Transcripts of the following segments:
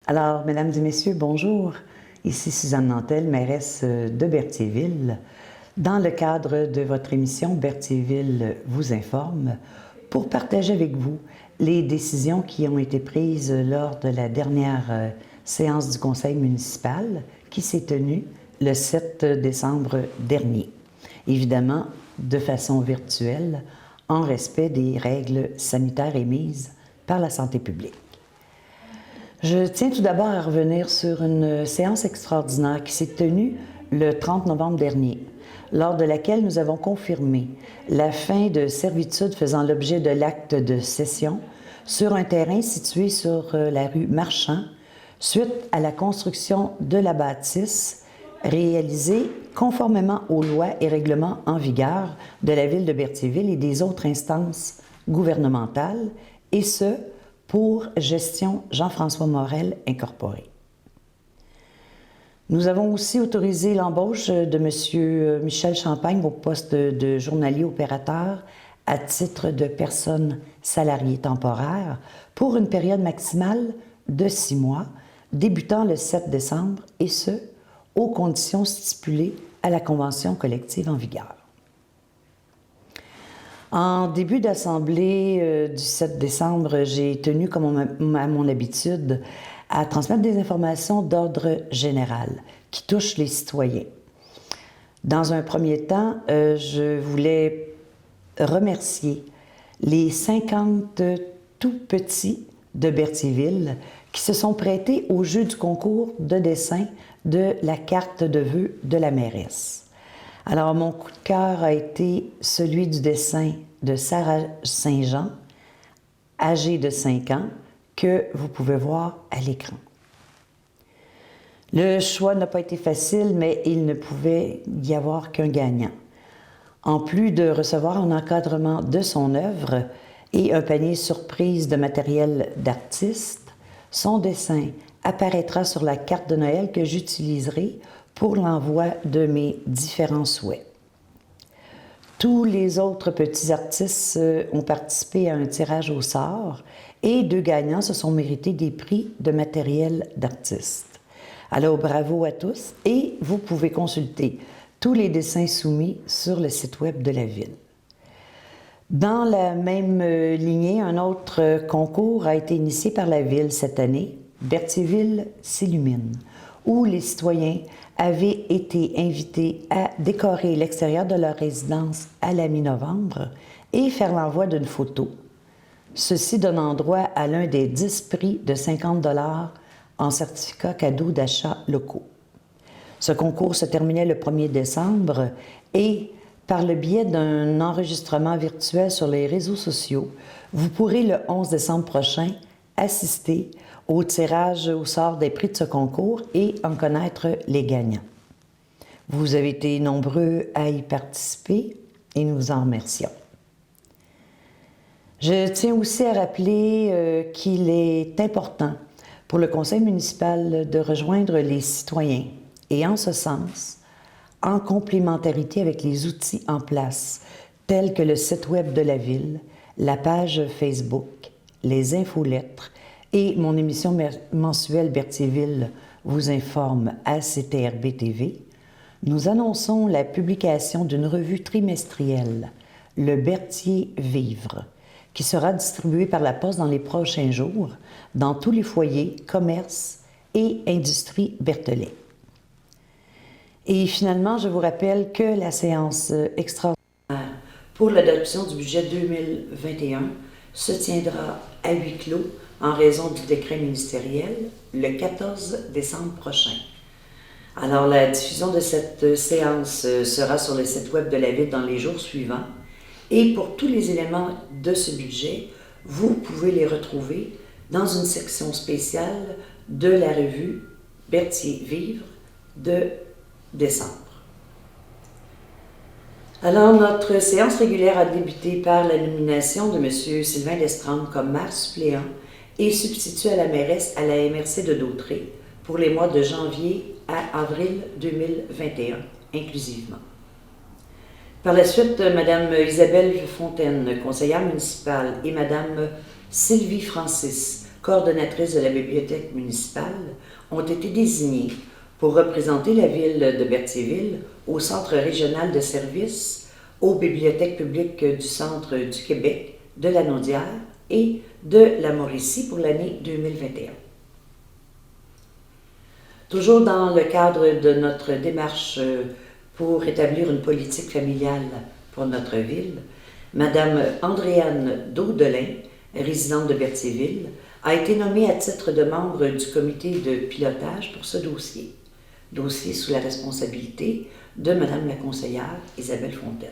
Alors, mesdames et messieurs, bonjour. Ici Suzanne Nantel, mairesse de Berthierville, dans le cadre de votre émission Berthierville vous informe, pour partager avec vous les décisions qui ont été prises lors de la dernière séance du conseil municipal qui s'est tenue le 7 décembre dernier. Évidemment, de façon virtuelle, en respect des règles sanitaires émises par la santé publique. Je tiens tout d'abord à revenir sur une séance extraordinaire qui s'est tenue le 30 novembre dernier, lors de laquelle nous avons confirmé la fin de servitude faisant l'objet de l'acte de cession sur un terrain situé sur la rue Marchand, suite à la construction de la bâtisse réalisée conformément aux lois et règlements en vigueur de la Ville de Berthierville et des autres instances gouvernementales, et ce, pour Gestion Jean-François Morel Incorporé. Nous avons aussi autorisé l'embauche de M. Michel Champagne au poste de journalier opérateur à titre de personne salariée temporaire pour une période maximale de 6 mois, débutant le 7 décembre, et ce, aux conditions stipulées à la convention collective en vigueur. En début d'assemblée du 7 décembre, j'ai tenu, comme à mon habitude, à transmettre des informations d'ordre général qui touchent les citoyens. Dans un premier temps, je voulais remercier les 50 tout petits de Berthierville qui se sont prêtés au jeu du concours de dessin de la carte de vœux de la mairesse. Alors, mon coup de cœur a été celui du dessin de Sarah Saint-Jean, âgée de 5 ans, que vous pouvez voir à l'écran. Le choix n'a pas été facile, mais il ne pouvait y avoir qu'un gagnant. En plus de recevoir un encadrement de son œuvre et un panier surprise de matériel d'artiste, son dessin apparaîtra sur la carte de Noël que j'utiliserai pour l'envoi de mes différents souhaits. Tous les autres petits artistes ont participé à un tirage au sort et 2 gagnants se sont mérités des prix de matériel d'artiste. Alors, bravo à tous et vous pouvez consulter tous les dessins soumis sur le site web de la Ville. Dans la même lignée, un autre concours a été initié par la Ville cette année, Berthierville s'illumine, où les citoyens avaient été invités à décorer l'extérieur de leur résidence à la mi-novembre et faire l'envoi d'une photo. Ceci donnant droit à l'un des 10 prix de 50 $ en certificats cadeaux d'achat locaux. Ce concours se terminait le 1er décembre et, par le biais d'un enregistrement virtuel sur les réseaux sociaux, vous pourrez le 11 décembre prochain assister au tirage au sort des prix de ce concours et en connaître les gagnants. Vous avez été nombreux à y participer et nous vous en remercions. Je tiens aussi à rappeler qu'il est important pour le conseil municipal de rejoindre les citoyens et en ce sens, en complémentarité avec les outils en place tels que le site web de la Ville, la page Facebook, les infolettres et mon émission mensuelle Berthierville vous informe à CTRB TV, nous annonçons la publication d'une revue trimestrielle, le Berthier Vivre, qui sera distribuée par la Poste dans les prochains jours dans tous les foyers, commerces et industries Berthollet. Et finalement, je vous rappelle que la séance extraordinaire pour l'adoption du budget 2021 se tiendra à huis clos en raison du décret ministériel le 14 décembre prochain. Alors, la diffusion de cette séance sera sur le site web de la Ville dans les jours suivants. Et pour tous les éléments de ce budget, vous pouvez les retrouver dans une section spéciale de la revue Berthier Vivre de décembre. Alors, notre séance régulière a débuté par la nomination de M. Sylvain Lestrande comme maire suppléant et substitut à la mairesse à la MRC de Dautré pour les mois de janvier à avril 2021, inclusivement. Par la suite, Mme Isabelle Fontaine, conseillère municipale, et Mme Sylvie Francis coordonnatrices de la bibliothèque municipale, ont été désignées pour représenter la ville de Berthierville au Centre régional de services, aux bibliothèques publiques du Centre du Québec, de la Naudière et de la Mauricie pour l'année 2021. Toujours dans le cadre de notre démarche pour établir une politique familiale pour notre ville, Madame Andréane Daudelin, résidente de Berthierville, a été nommée à titre de membre du comité de pilotage pour ce dossier sous la responsabilité de Madame la conseillère Isabelle Fontaine.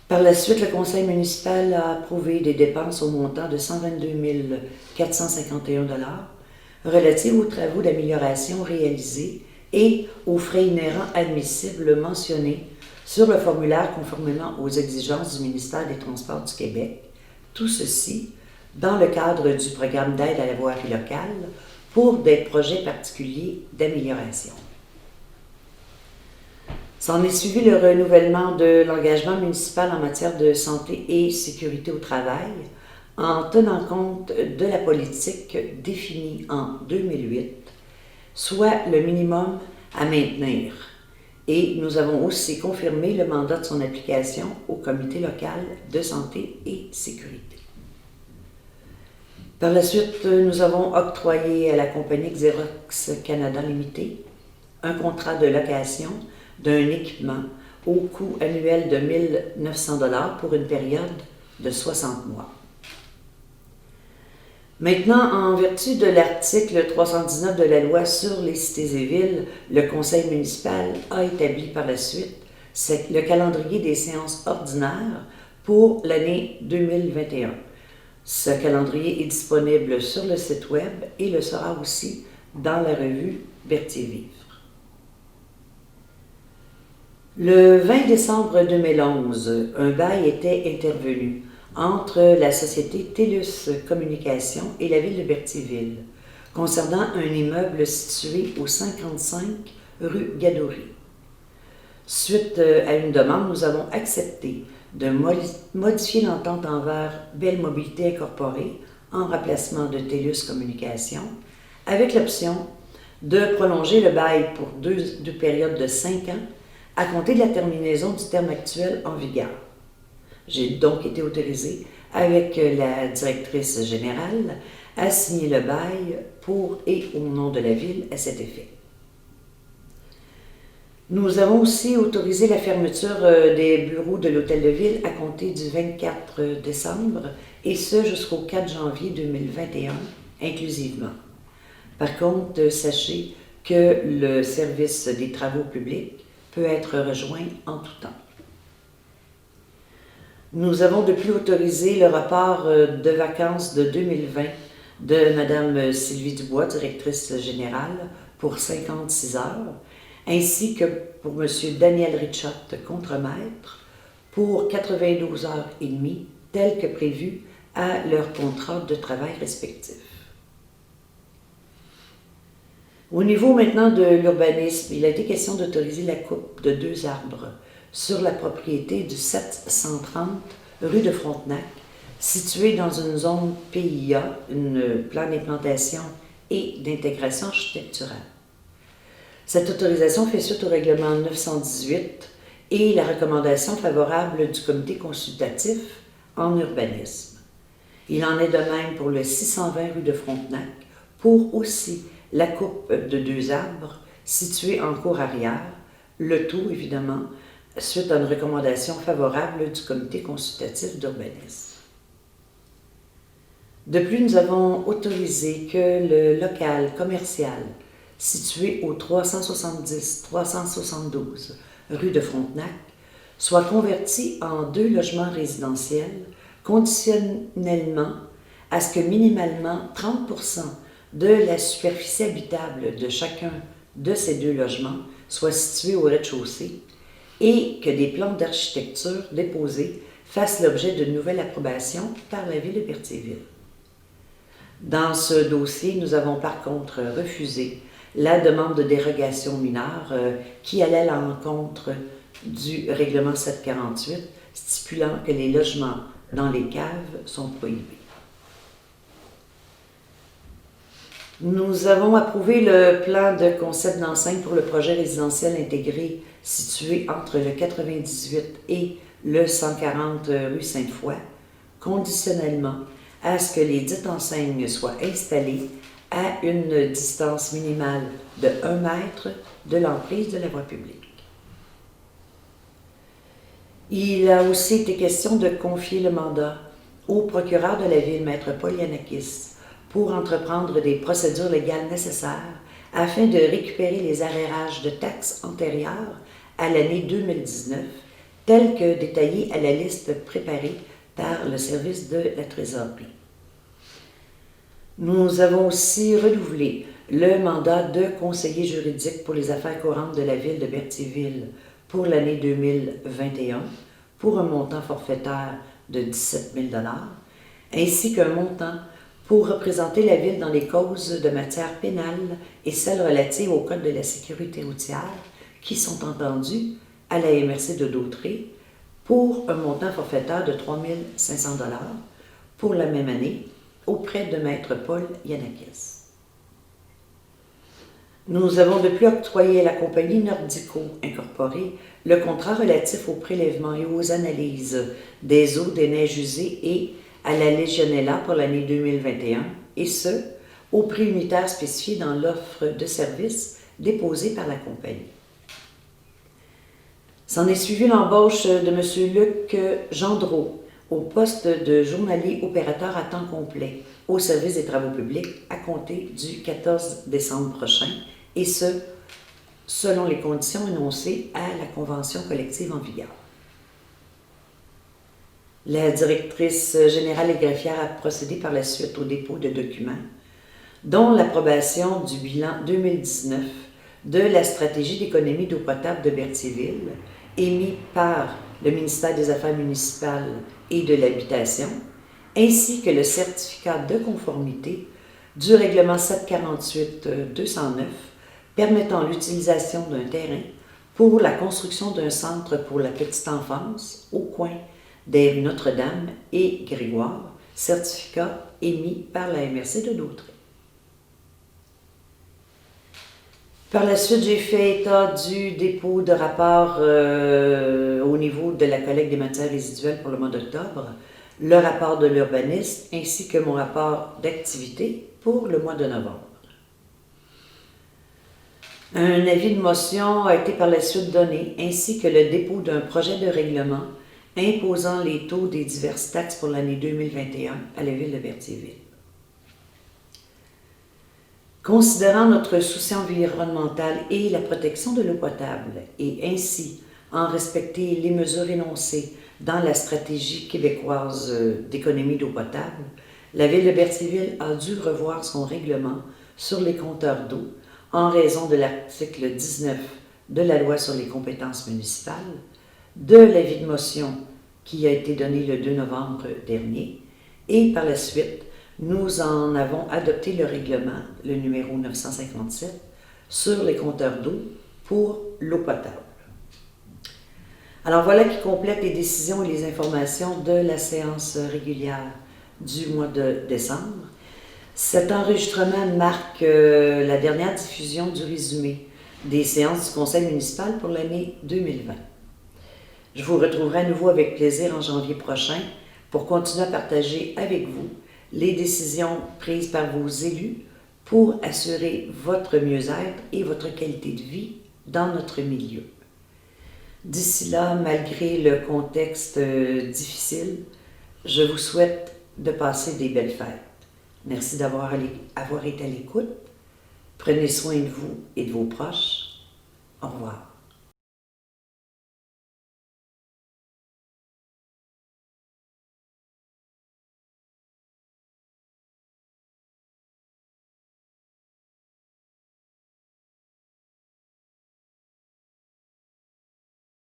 Par la suite, le conseil municipal a approuvé des dépenses au montant de 122 451 $ relatives aux travaux d'amélioration réalisés et aux frais inhérents admissibles mentionnés sur le formulaire conformément aux exigences du ministère des Transports du Québec, tout ceci dans le cadre du programme d'aide à la voirie locale pour des projets particuliers d'amélioration. S'en est suivi le renouvellement de l'engagement municipal en matière de santé et sécurité au travail en tenant compte de la politique définie en 2008, soit le minimum à maintenir. Et nous avons aussi confirmé le mandat de son application au comité local de santé et sécurité. Par la suite, nous avons octroyé à la compagnie Xerox Canada Limited un contrat de location d'un équipement au coût annuel de 1 900 $ pour une période de 60 mois. Maintenant, en vertu de l'article 319 de la loi sur les cités et villes, le conseil municipal a établi par la suite le calendrier des séances ordinaires pour l'année 2021. Ce calendrier est disponible sur le site web et le sera aussi dans la revue Berthierville. Le 20 décembre 2011, un bail était intervenu entre la société TELUS Communication et la ville de Berthierville concernant un immeuble situé au 55 rue Gadory. Suite à une demande, nous avons accepté de modifier l'entente envers Belle Mobilité Incorporée en remplacement de TELUS Communication avec l'option de prolonger le bail pour deux périodes de 5 ans à compter de la terminaison du terme actuel en vigueur. J'ai donc été autorisée avec la directrice générale à signer le bail pour et au nom de la ville à cet effet. Nous avons aussi autorisé la fermeture des bureaux de l'Hôtel de Ville à compter du 24 décembre et ce jusqu'au 4 janvier 2021 inclusivement. Par contre, sachez que le service des travaux publics peut être rejoint en tout temps. Nous avons depuis autorisé le report de vacances de 2020 de Mme Sylvie Dubois, directrice générale, pour 56 heures, ainsi que pour M. Daniel Richard, contremaître, pour 92 heures et demie, tel que prévu à leur contrat de travail respectif. Au niveau maintenant de l'urbanisme, il a été question d'autoriser la coupe de 2 arbres sur la propriété du 730 rue de Frontenac, située dans une zone PIA, une plan d'implantation et d'intégration architecturale. Cette autorisation fait suite au règlement 918 et la recommandation favorable du comité consultatif en urbanisme. Il en est de même pour le 620 rue de Frontenac, pour aussi la coupe de 2 arbres situés en cour arrière, le tout évidemment suite à une recommandation favorable du comité consultatif d'urbanisme. De plus, nous avons autorisé que le local commercial situé au 370-372 rue de Frontenac soit converti en 2 logements résidentiels conditionnellement à ce que minimalement 30% de la superficie habitable de chacun de ces 2 logements soit situé au rez-de-chaussée et que des plans d'architecture déposés fassent l'objet d'une nouvelle approbation par la ville de Berthierville. Dans ce dossier, nous avons par contre refusé la demande de dérogation mineure qui allait à l'encontre du règlement 748 stipulant que les logements dans les caves sont prohibés. Nous avons approuvé le plan de concept d'enseigne pour le projet résidentiel intégré situé entre le 98 et le 140 rue Sainte-Foy, conditionnellement à ce que les dites enseignes soient installées à une distance minimale de 1 mètre de l'emprise de la voie publique. Il a aussi été question de confier le mandat au procureur de la ville, Maître Paul Yanakis, pour entreprendre des procédures légales nécessaires afin de récupérer les arrérages de taxes antérieures à l'année 2019, tels que détaillés à la liste préparée par le service de la trésorerie. Nous avons aussi renouvelé le mandat de conseiller juridique pour les affaires courantes de la ville de Berthierville pour l'année 2021 pour un montant forfaitaire de 17 000 $, ainsi qu'un montant pour représenter la ville dans les causes de matière pénale et celles relatives au Code de la sécurité routière qui sont entendues à la MRC de Dautré pour un montant forfaitaire de 3 500 $ pour la même année auprès de Maître Paul Yanakis. Nous avons de plus octroyé à la compagnie Nordico Incorporée le contrat relatif au prélèvement et aux analyses des eaux des neiges usées et à la Legionella pour l'année 2021, et ce, au prix unitaire spécifié dans l'offre de service déposée par la compagnie. S'en est suivi l'embauche de M. Luc Gendreau au poste de journalier opérateur à temps complet au service des travaux publics à compter du 14 décembre prochain, et ce, selon les conditions énoncées à la convention collective en vigueur. La directrice générale et greffière a procédé par la suite au dépôt de documents, dont l'approbation du bilan 2019 de la stratégie d'économie d'eau potable de Berthierville, émis par le ministère des Affaires municipales et de l'Habitation, ainsi que le certificat de conformité du règlement 748-209 permettant l'utilisation d'un terrain pour la construction d'un centre pour la petite enfance au coin des rues Notre-Dame et Grégoire, certificat émis par la MRC de Dautré. Par la suite, j'ai fait état du dépôt de rapport au niveau de la collecte des matières résiduelles pour le mois d'octobre, le rapport de l'urbaniste ainsi que mon rapport d'activité pour le mois de novembre. Un avis de motion a été par la suite donné, ainsi que le dépôt d'un projet de règlement imposant les taux des diverses taxes pour l'année 2021 à la ville de Berthierville. Considérant notre souci environnemental et la protection de l'eau potable, et ainsi en respecter les mesures énoncées dans la stratégie québécoise d'économie d'eau potable, la ville de Berthierville a dû revoir son règlement sur les compteurs d'eau en raison de l'article 19 de la loi sur les compétences municipales, de l'avis de motion qui a été donné le 2 novembre dernier, et par la suite, nous en avons adopté le règlement, le numéro 957, sur les compteurs d'eau pour l'eau potable. Alors voilà qui complète les décisions et les informations de la séance régulière du mois de décembre. Cet enregistrement marque la dernière diffusion du résumé des séances du Conseil municipal pour l'année 2020. Je vous retrouverai à nouveau avec plaisir en janvier prochain pour continuer à partager avec vous les décisions prises par vos élus pour assurer votre mieux-être et votre qualité de vie dans notre milieu. D'ici là, malgré le contexte difficile, je vous souhaite de passer des belles fêtes. Merci d'avoir été à l'écoute. Prenez soin de vous et de vos proches. Au revoir.